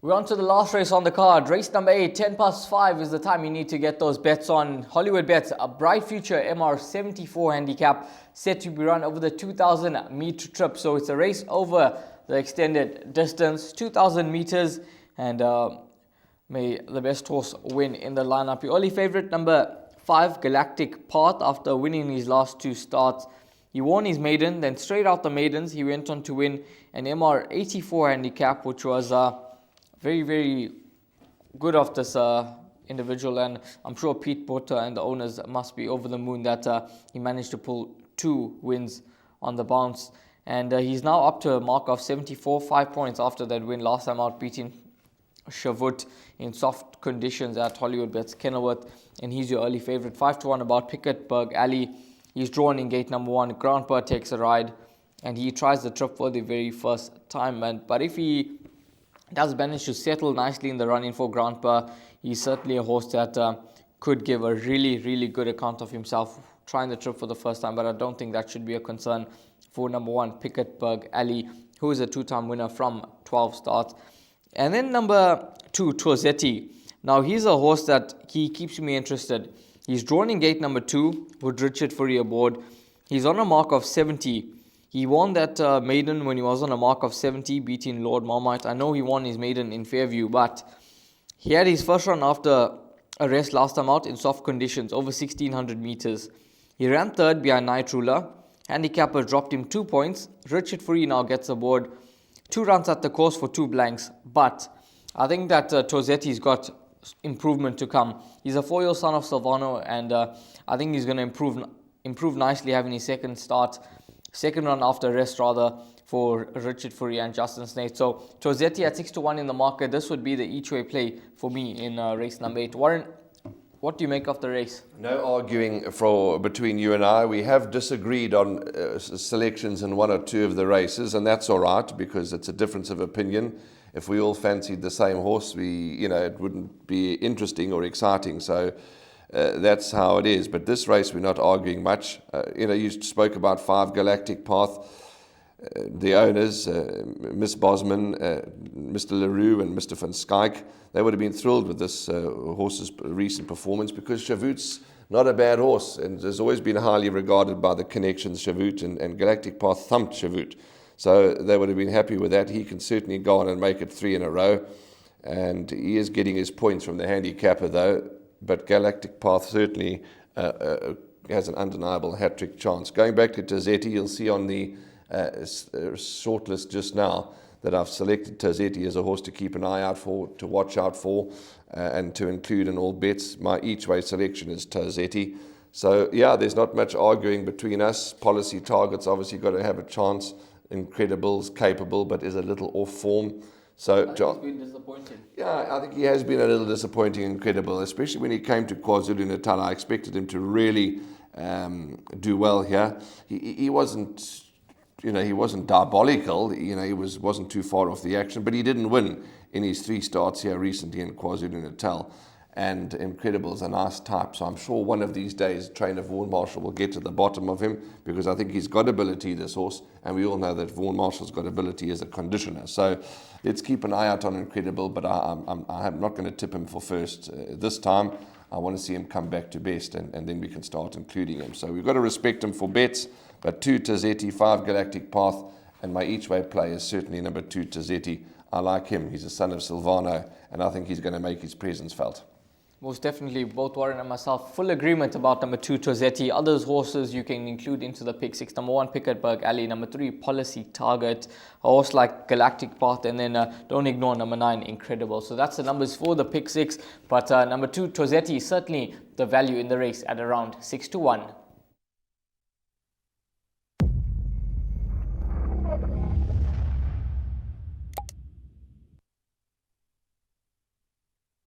We're on to the last race on the card. Race number 8, 10 past 5 is the time you need to get those bets on. Hollywoodbets, a bright future MR74 handicap set to be run over the 2,000 meter trip. So it's a race over the extended distance, 2,000 meters, and may the best horse win in the lineup. Your early favorite, number 5, Galactic Path, after winning his last 2 starts. He won his maiden, then straight out the maidens, he went on to win an MR84 handicap, which was very, very good of this individual, and I'm sure Pete Potter and the owners must be over the moon that he managed to pull 2 wins on the bounce, and he's now up to a mark of 74, 5 points after that win last time out, beating Shavut in soft conditions at Hollywoodbets Kenilworth, and he's your early favorite. 5-1 about Pickettburg Alley. He's drawn in gate number 1. Grandpa takes a ride, and he tries the trip for the very first time. But if he does manage to settle nicely in the run-in for Grandpa, he's certainly a horse that could give a really, really good account of himself trying the trip for the first time. But I don't think that should be a concern for number 1, Pickettburg Alley, who is a 2-time winner from 12 starts. And then number 2, Torzetti. Now, he's a horse that he keeps me interested. He's drawn in gate number 2 with Richard Furry aboard. He's on a mark of 70. He won that maiden when he was on a mark of 70, beating Lord Marmite. I know he won his maiden in Fairview, but he had his first run after a rest last time out in soft conditions, over 1,600 meters. He ran third behind Night Ruler. Handicapper dropped him 2 points. Richard Furry now gets aboard. 2 runs at the course for 2 blanks, but I think that Torzetti's got improvement to come. He's a 4-year son of Silvano, and I think he's going to improve nicely, having his second run after rest rather, for Richard Furry and Justin Snaith. So Torzetti at 6-1 in the market. This would be the each way play for me in race number 8. Warren, what do you make of the race? No arguing between you and I. We have disagreed on selections in 1 or 2 of the races, and that's all right because it's a difference of opinion. If we all fancied the same horse, it wouldn't be interesting or exciting. So that's how it is. But this race, we're not arguing much. You spoke about 5, Galactic Path. The owners, Miss Bosman, Mr. LaRue and Mr. Van Skyke, they would have been thrilled with this horse's recent performance because Shavut's not a bad horse and has always been highly regarded by the connections, Shavut, and Galactic Path thumped Shavut. So they would have been happy with that. He can certainly go on and make it 3 in a row. And he is getting his points from the handicapper though. But Galactic Path certainly has an undeniable hat-trick chance. Going back to Torzetti, you'll see on the shortlist just now that I've selected Torzetti as a horse to keep an eye out for, to watch out for, and to include in all bets. My each-way selection is Torzetti. So, yeah, there's not much arguing between us. Policy Target's obviously got to have a chance. Incredible's capable, but is a little off form. So, John, he's been disappointing. Yeah, I think he has been a little disappointing. Incredible, especially when he came to KwaZulu-Natal. I expected him to really do well here. He wasn't, he wasn't diabolical. He wasn't too far off the action, but he didn't win in his 3 starts here recently in KwaZulu-Natal. And Incredible's a nice type, so I'm sure one of these days trainer Vaughan Marshall will get to the bottom of him, because I think he's got ability, this horse, and we all know that Vaughan Marshall's got ability as a conditioner. So let's keep an eye out on Incredible, but I'm not going to tip him for first this time. I want to see him come back to best, and then we can start including him. So we've got to respect him for bets, but 2 Torzetti, 5 Galactic Path, and my each-way play is certainly number 2 Torzetti. I like him. He's a son of Silvano, and I think he's going to make his presence felt. Most definitely, both Warren and myself, full agreement about number 2, Torzetti. Others horses you can include into the pick 6. Number 1, Pickettburg Alley. Number 3, Policy Target. A horse like Galactic Path. And then don't ignore number 9, Incredible. So that's the numbers for the pick 6. But number 2, Torzetti, certainly the value in the race at around 6-1.